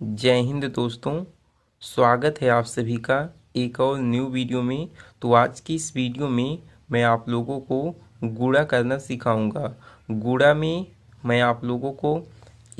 जय हिंद दोस्तों। स्वागत है आप सभी का एक और न्यू वीडियो में। तो आज की इस वीडियो में मैं आप लोगों को गुणा करना सिखाऊंगा। गुणा में मैं आप लोगों को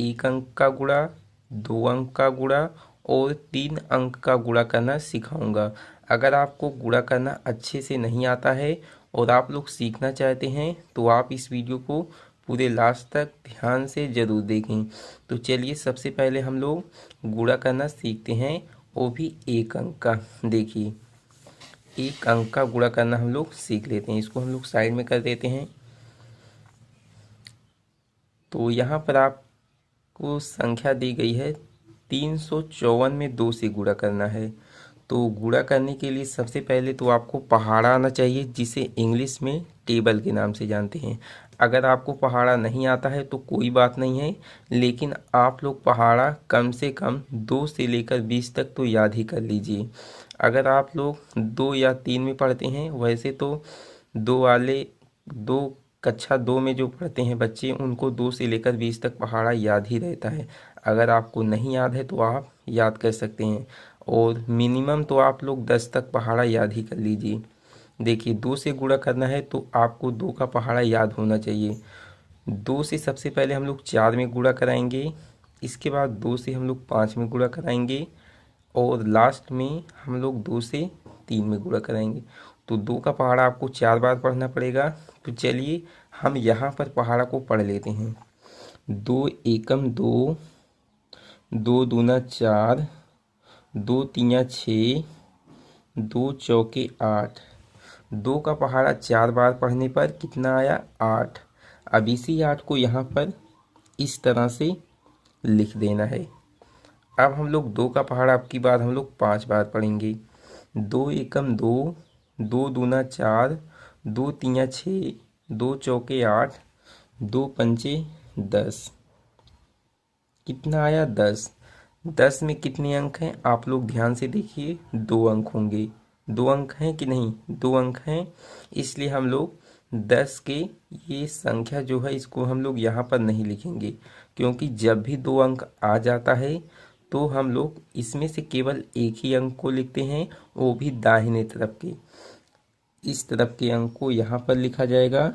1 अंक का गुणा, 2 अंक का गुणा और 3 अंक का गुणा करना सिखाऊंगा। अगर आपको गुणा करना अच्छे से नहीं आता है और आप लोग सीखना चाहते हैं तो आप इस वीडियो को पूरे लास्ट तक ध्यान से ज़रूर देखें। तो चलिए सबसे पहले हम लोग गुणा करना सीखते हैं, वो भी 1 अंक का। देखिए 1 अंक का गुणा करना हम लोग सीख लेते हैं। इसको हम लोग साइड में कर देते हैं। तो यहाँ पर आपको संख्या दी गई है 354 में 2 से गुणा करना है। तो गुणा करने के लिए सबसे पहले तो आपको पहाड़ा आना चाहिए, जिसे इंग्लिश में टेबल के नाम से जानते हैं। अगर आपको पहाड़ा नहीं आता है तो कोई बात नहीं है, लेकिन आप लोग पहाड़ा कम से कम 2 से लेकर 20 तक तो याद ही कर लीजिए। अगर आप लोग 2 या 3 में पढ़ते हैं, वैसे तो 2 कक्षा 2 में जो पढ़ते हैं बच्चे, उनको 2 से लेकर 20 तक पहाड़ा याद ही रहता है। अगर आपको नहीं याद है तो आप याद कर सकते हैं, और मिनिमम तो आप लोग 10 तक पहाड़ा याद ही कर लीजिए। देखिए 2 से गुणा करना है तो आपको 2 का पहाड़ा याद होना चाहिए। 2 से सबसे पहले हम लोग 4 में गुणा कराएंगे, इसके बाद 2 से हम लोग 5 में गुणा कराएंगे, और लास्ट में हम लोग 2 से 3 में गुणा कराएंगे। तो 2 का पहाड़ा आपको 4 बार पढ़ना पड़ेगा। तो चलिए हम यहाँ पर पहाड़ा को पढ़ लेते हैं। 2 एकम 2, 2 दूना 4, 2 तिया 6, 2 चौके 8। 2 का पहाड़ा 4 बार पढ़ने पर कितना आया? 8। अब इसी 8 को यहाँ पर इस तरह से लिख देना है। अब हम लोग 2 का पहाड़ा अब की बार हम लोग 5 बार पढ़ेंगे। 2 एकम 2, 2 दूना 4, 2 तिया 6, 2 चौके 8, 2 पंचे 10। कितना आया? 10। 10 में कितने अंक हैं आप लोग ध्यान से देखिए। 2 अंक होंगे। 2 अंक हैं कि नहीं? 2 अंक हैं। इसलिए हम लोग 10 के ये संख्या जो है इसको हम लोग यहाँ पर नहीं लिखेंगे, क्योंकि जब भी 2 अंक आ जाता है तो हम लोग इसमें से केवल एक ही अंक को लिखते हैं, वो भी दाहिने तरफ के। इस तरफ के अंक को यहाँ पर लिखा जाएगा,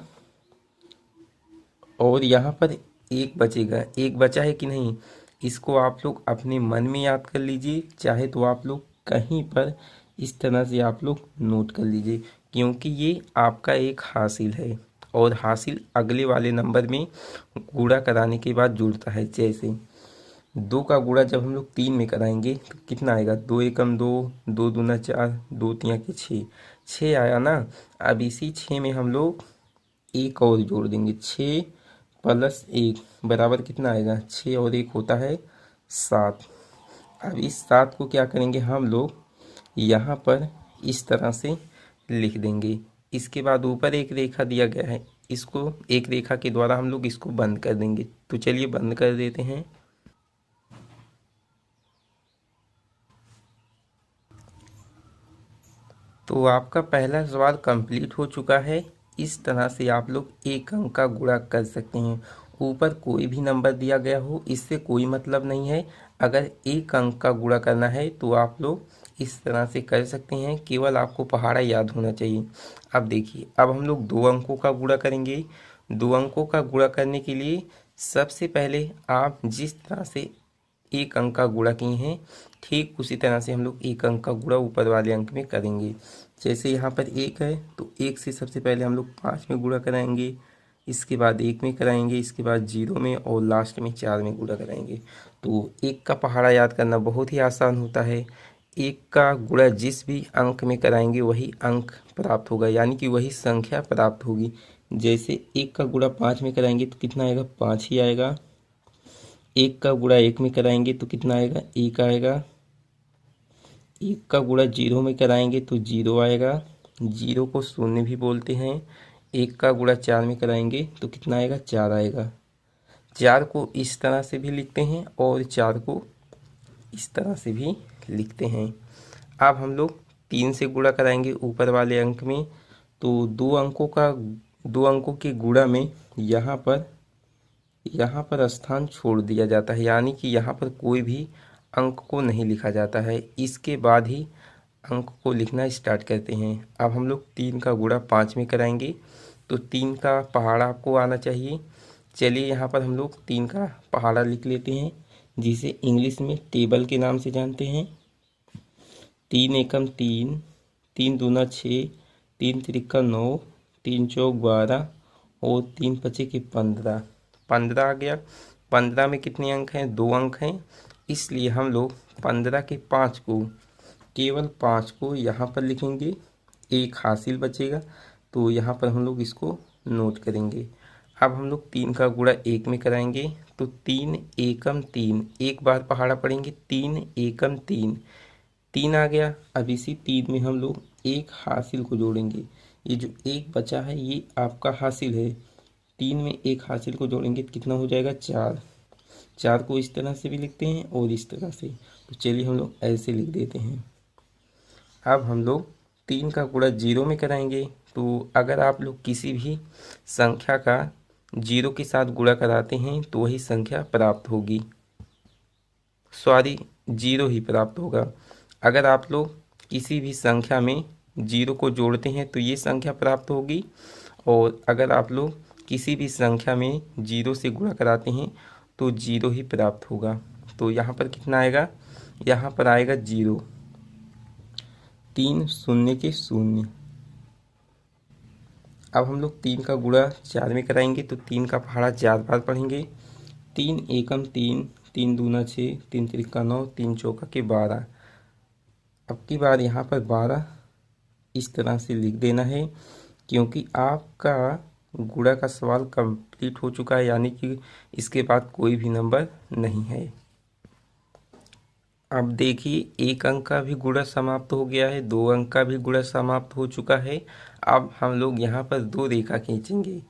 और यहाँ पर एक बचेगा। एक बचा है कि नहीं, इसको आप लोग अपने मन में याद कर लीजिए, चाहे तो आप लोग कहीं पर इस तरह से आप लोग नोट कर लीजिए, क्योंकि ये आपका एक हासिल है, और हासिल अगले वाले नंबर में गुणा कराने के बाद जुड़ता है। जैसे 2 का गुणा जब हम लोग 3 में कराएंगे तो कितना आएगा? 2 एकम 2, 2 दूना 4, 2 तिया के 6। 6 आया ना। अब इसी 6 में हम लोग एक और जोड़ देंगे। 6 प्लस 1 बराबर कितना आएगा? 6 और 1 होता है 7। अब इस 7 को क्या करेंगे हम लोग यहाँ पर इस तरह से लिख देंगे। इसके बाद ऊपर एक रेखा दिया गया है, इसको एक रेखा के द्वारा हम लोग इसको बंद कर देंगे। तो चलिए बंद कर देते हैं। तो आपका पहला सवाल कंप्लीट हो चुका है। इस तरह से आप लोग 1 अंक का गुणा कर सकते हैं। ऊपर कोई भी नंबर दिया गया हो इससे कोई मतलब नहीं है। अगर 1 अंक का गुणा करना है तो आप लोग इस तरह से कर सकते हैं, केवल आपको पहाड़ा याद होना चाहिए। अब देखिए, अब हम लोग 2 अंकों का गुणा करेंगे। 2 अंकों का गुणा करने के लिए सबसे पहले आप जिस तरह से 1 अंक का गुणा किए हैं, ठीक उसी तरह से हम लोग 1 अंक का गुणा ऊपर वाले अंक में करेंगे। जैसे यहाँ पर 1 है तो 1 से सबसे पहले हम लोग 5 में गुणा कराएंगे, इसके बाद 1 में कराएंगे, इसके बाद 0 में, और लास्ट में 4 में गुणा कराएंगे। तो 1 का पहाड़ा याद करना बहुत ही आसान होता है। 1 का गुणा जिस भी अंक में कराएंगे वही अंक प्राप्त होगा, यानी कि वही संख्या प्राप्त होगी। जैसे 1 का गुणा 5 में कराएंगे तो कितना आएगा? 5 ही आएगा। 1 का गुणा 1 में कराएंगे तो कितना आएगा? 1 आएगा। 1 का गुणा 0 में कराएंगे तो 0 आएगा। 0 को शून्य भी बोलते हैं। 1 का गुणा 4 में कराएंगे तो कितना आएगा? 4 आएगा। 4 को इस तरह से भी लिखते हैं और 4 को इस तरह से भी लिखते हैं। अब हम लोग 3 से गुणा कराएंगे ऊपर वाले अंक में। तो 2 अंकों के गुणा में यहाँ पर स्थान छोड़ दिया जाता है, यानी कि यहाँ पर कोई भी अंक को नहीं लिखा जाता है, इसके बाद ही अंक को लिखना स्टार्ट करते हैं। अब हम लोग 3 का गुणा 5 में कराएंगे, तो 3 का पहाड़ा आपको आना चाहिए। चलिए यहाँ पर हम लोग 3 का पहाड़ा लिख लेते हैं, जिसे इंग्लिश में टेबल के नाम से जानते हैं। 3 एकम 3, 3 दूना 6, 3 त्रिका 9, 3 चौक 12 और 3 पचे के 15। 15 आ गया। 15 में कितने अंक हैं? 2 अंक हैं, इसलिए हम लोग 15 के 5 को, केवल 5 को यहाँ पर लिखेंगे। एक हासिल बचेगा, तो यहाँ पर हम लोग इसको नोट करेंगे। अब हम लोग 3 का गुणा 1 में कराएंगे, तो 3 एकम 3, एक बार पहाड़ा पढ़ेंगे। 3 एकम 3, 3 आ गया। अब इसी 3 में हम लोग एक हासिल को जोड़ेंगे। ये जो एक बचा है ये आपका हासिल है। 3 में एक हासिल को जोड़ेंगे तो कितना हो जाएगा? 4। 4 को इस तरह से भी लिखते हैं और इस तरह से, तो चलिए हम लोग ऐसे लिख देते हैं। अब हम लोग 3 का गुणा 0 में कराएंगे, तो अगर आप लोग किसी भी संख्या का 0 के साथ गुणा कराते हैं तो वही संख्या प्राप्त होगी, सॉरी 0 ही प्राप्त होगा। अगर आप लोग किसी भी संख्या में 0 को जोड़ते हैं तो ये संख्या प्राप्त होगी, और अगर आप लोग किसी भी संख्या में 0 से गुणा कराते हैं तो 0 ही प्राप्त होगा। तो यहाँ पर कितना आएगा? यहाँ पर आएगा 0, 3 शून्य के 0। अब हम लोग 3 का गुणा 4 में कराएंगे, तो 3 का पहाड़ा 4 बार पढ़ेंगे। 3 एकम 3, 3 दूना 6, 3 त्रिका 9, 3 चौका के 12। अब की बार यहाँ पर 12 इस तरह से लिख देना है, क्योंकि आपका गुणा का सवाल कंप्लीट हो चुका है, यानी कि इसके बाद कोई भी नंबर नहीं है। अब देखिए, 1 अंक का भी गुणा समाप्त हो गया है, 2 अंक का भी गुणा समाप्त हो चुका है। अब हम लोग यहाँ पर 2 रेखा खींचेंगे।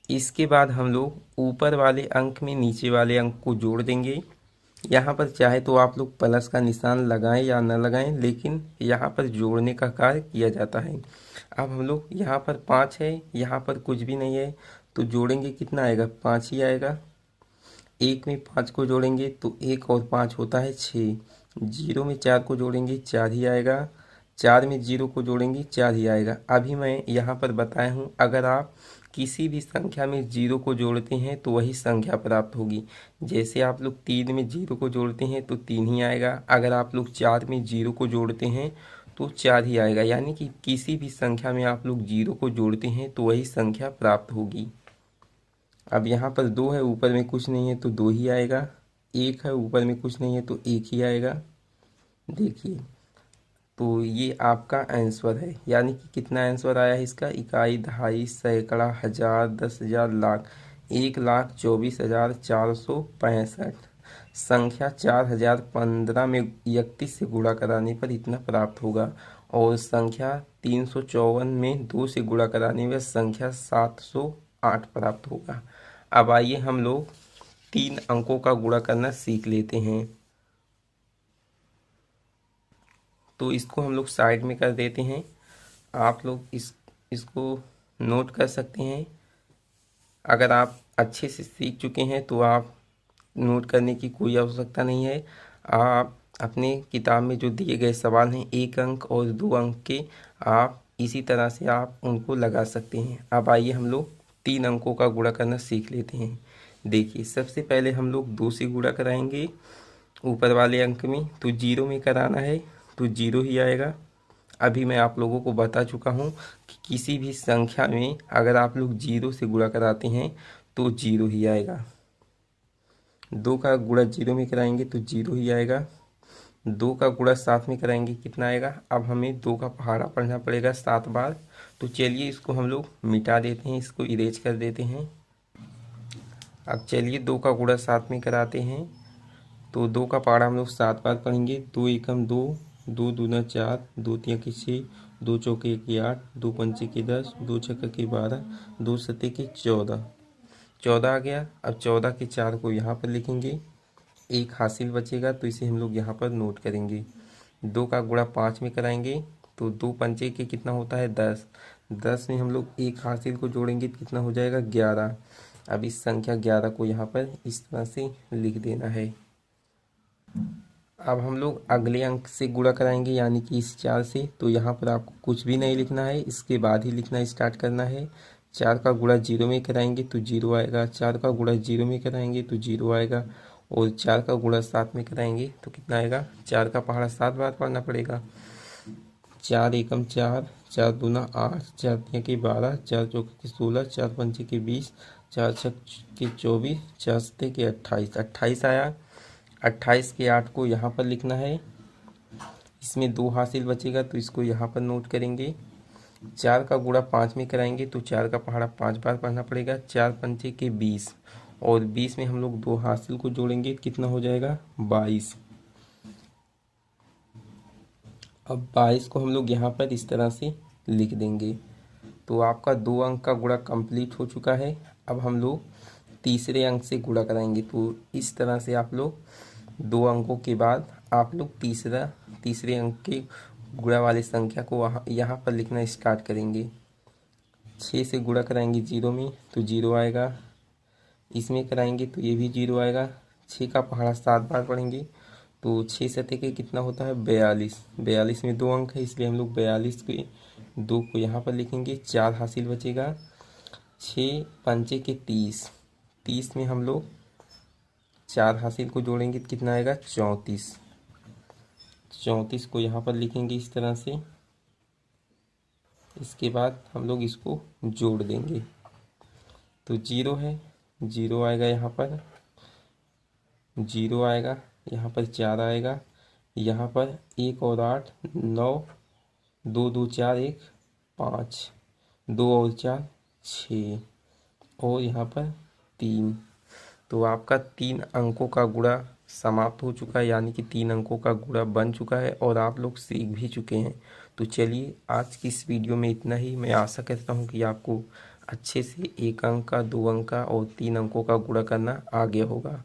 इसके बाद हम लोग ऊपर वाले अंक में नीचे वाले अंक को जोड़ देंगे। यहाँ पर चाहे तो आप लोग प्लस का निशान लगाएं या न लगाएं, लेकिन यहाँ पर जोड़ने का कार्य किया जाता है। अब हम लोग यहाँ पर 5 है, यहाँ पर कुछ भी नहीं है, तो जोड़ेंगे कितना आएगा? 5 ही आएगा। 1 में 5 को जोड़ेंगे तो 1 और 5 होता है 6। 0 में 4 को जोड़ेंगे 4 ही आएगा। 4 में 0 को जोड़ेंगे 4 ही आएगा। अभी मैं यहाँ पर बताया हूँ, अगर आप किसी भी संख्या में 0 को जोड़ते हैं तो वही संख्या प्राप्त होगी। जैसे आप लोग 3 में 0 को जोड़ते हैं तो 3 ही आएगा। अगर आप लोग 4 में 0 को जोड़ते हैं तो 4 ही आएगा, यानी कि किसी भी संख्या में आप लोग 0 को जोड़ते हैं तो वही संख्या प्राप्त होगी। अब यहाँ पर 2 है, ऊपर में कुछ नहीं है तो 2 ही आएगा। 1 है, ऊपर में कुछ नहीं है तो 1 ही आएगा। देखिए, तो ये आपका आंसर है, यानी कि कितना आंसर आया है इसका? इकाई, दहाई, सैकड़ा, हजार, 10,000, लाख। 1,24,465। संख्या 4015 में 31 से गुणा कराने पर इतना प्राप्त होगा, और संख्या 354 में 2 से गुणा कराने में संख्या 708 प्राप्त होगा। अब आइए हम लोग 3 अंकों का गुणा करना सीख लेते हैं। तो इसको हम लोग साइड में कर देते हैं। आप लोग इसको नोट कर सकते हैं। अगर आप अच्छे से सीख चुके हैं तो आप नोट करने की कोई आवश्यकता नहीं है। आप अपने किताब में जो दिए गए सवाल हैं 1 अंक और 2 अंक के, आप इसी तरह से आप उनको लगा सकते हैं। अब आइए हम लोग 3 अंकों का गुणा करना सीख लेते हैं। देखिए, सबसे पहले हम लोग 2 से गुणा कराएंगे ऊपर वाले अंक में, तो 0 में कराना है तो 0 ही आएगा। अभी मैं आप लोगों को बता चुका हूँ कि किसी भी संख्या में अगर आप लोग 0 से गुणा कराते हैं तो 0 ही आएगा। 2 का गुणा 0 में कराएंगे तो 0 ही आएगा। 2 का गुणा 7 में कराएंगे, कितना आएगा? अब हमें 2 का पहाड़ा पढ़ना पड़ेगा 7 बार। तो चलिए इसको हम लोग मिटा देते हैं, इसको इरेज कर देते हैं। अब चलिए 2 का गुणा 7 में कराते हैं, तो 2 का पहाड़ा हम लोग 7 बार पढ़ेंगे। 2 एकम 2, 2 दूना 4, 2 तिया के 6, 2 चौके के 8, 2 पंचे के 10, 2 छक्का के 12, 2 सत्ते के 14। 14 आ गया। अब 14 के 4 को यहाँ पर लिखेंगे, एक हासिल बचेगा तो इसे हम लोग यहाँ पर नोट करेंगे। 2 का गुणा 5 में कराएंगे तो 2 पंचे के कितना होता है 10। 10 में हम लोग एक हासिल को जोड़ेंगे तो कितना हो जाएगा 11। अब इस संख्या 11 को यहाँ पर इस तरह से लिख देना है। अब हम लोग अगले अंक से गुणा कराएंगे यानी कि इस 4 से। तो यहाँ पर आपको कुछ भी नहीं लिखना है, इसके बाद ही लिखना स्टार्ट करना है। 4 का गुणा 0 में कराएंगे तो 0 आएगा, 4 का गुणा 0 में कराएंगे तो 0 आएगा, और 4 का गुणा 7 में कराएंगे तो कितना आएगा 4 का पहाड़ा 7 बार पढ़ना पड़ेगा। 4 एकम 4, 4 दूना 8, 4 तिया के 12, 4 चौके के 16, 4 पंचे के 20, 4 छक के 24, 4 सत्ते के 28। 28 आया। 28 के 8 को यहाँ पर लिखना है। इसमें 2 हासिल बचेगा तो इसको यहाँ पर नोट करेंगे। 4 का गुणा 5 में कराएंगे तो 4 का पहाड़ा 5 बार पढ़ना पड़ेगा। 4 पंचे के 20, और 20 में हम लोग 2 हासिल को जोड़ेंगे कितना हो जाएगा 22। अब 22 को हम लोग यहाँ पर इस तरह से लिख देंगे। तो आपका 2 अंक का गुणा कंप्लीट हो चुका है। अब हम लोग तीसरे अंक से गुणा कराएंगे। तो इस तरह से आप लोग 2 अंकों के बाद आप लोग तीसरे अंक के गुणा वाली संख्या को यहाँ पर लिखना स्टार्ट करेंगे। 6 से गुणा कराएंगे 0 में तो 0 आएगा, इसमें कराएंगे तो ये भी 0 आएगा। 6 का पहाड़ा 7 बार पढ़ेंगे तो 6 सत्ते के कितना होता है 42। 42 में 2 अंक है इसलिए हम लोग 42 के 2 को यहाँ पर लिखेंगे। 4 हासिल बचेगा। 6 पंचे के 30, 30 में हम लोग 4 हासिल को जोड़ेंगे तो कितना आएगा 34। 34 को यहाँ पर लिखेंगे इस तरह से। इसके बाद हम लोग इसको जोड़ देंगे तो 0 है, 0 आएगा यहाँ पर, 0 आएगा यहाँ पर, 4 आएगा यहाँ पर, 1 और 8 9, 2 2 4 1 5, 2 और 4 6, और यहाँ पर 3। तो आपका 3 अंकों का गुणा समाप्त हो चुका है यानी कि 3 अंकों का गुणा बन चुका है और आप लोग सीख भी चुके हैं। तो चलिए आज की इस वीडियो में इतना ही। मैं आशा करता हूँ कि आपको अच्छे से 1 अंक का, 2 अंक का और 3 अंकों का गुणा करना आ गया होगा।